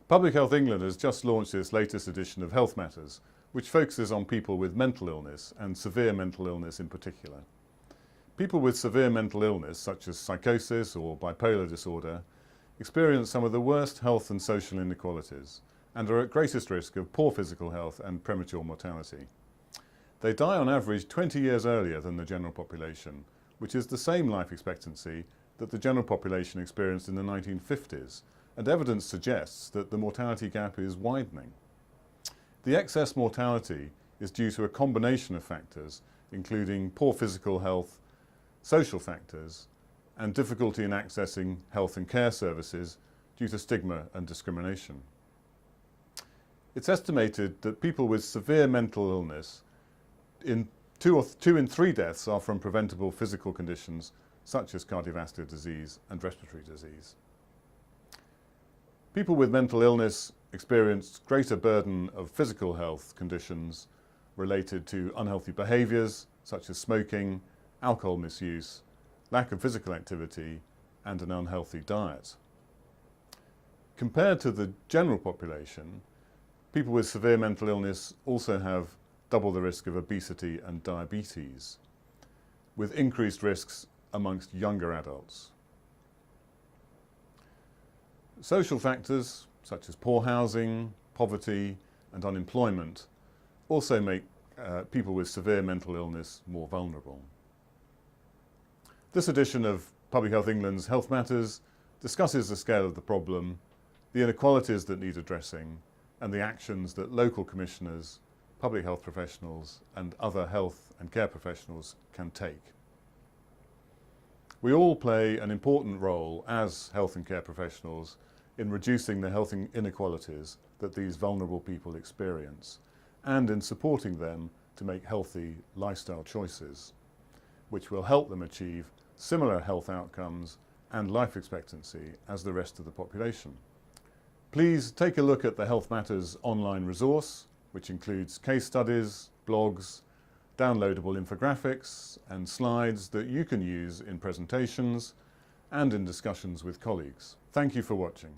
Public Health England has just launched its latest edition of Health Matters, which focuses on people with mental illness and severe mental illness in particular. People with severe mental illness, such as psychosis or bipolar disorder, experience some of the worst health and social inequalities and are at greatest risk of poor physical health and premature mortality. They die on average 20 years earlier than the general population, which is the same life expectancy that the general population experienced in the 1950s, and evidence suggests that the mortality gap is widening. The excess mortality is due to a combination of factors, including poor physical health, social factors, and difficulty in accessing health and care services due to stigma and discrimination. It's estimated that people with severe mental illness, two in three deaths are from preventable physical conditions such as cardiovascular disease and respiratory disease. People with mental illness experience greater burden of physical health conditions related to unhealthy behaviours such as smoking, alcohol misuse, lack of physical activity, and an unhealthy diet. Compared to the general population, people with severe mental illness also have double the risk of obesity and diabetes, with increased risks amongst younger adults. Social factors such as poor housing, poverty, and unemployment also make people with severe mental illness more vulnerable. This edition of Public Health England's Health Matters discusses the scale of the problem, the inequalities that need addressing, and the actions that local commissioners, public health professionals, and other health and care professionals can take. We all play an important role as health and care professionals in reducing the health inequalities that these vulnerable people experience, and in supporting them to make healthy lifestyle choices, which will help them achieve similar health outcomes and life expectancy as the rest of the population. Please take a look at the Health Matters online resource, which includes case studies, blogs, downloadable infographics and slides that you can use in presentations and in discussions with colleagues. Thank you for watching.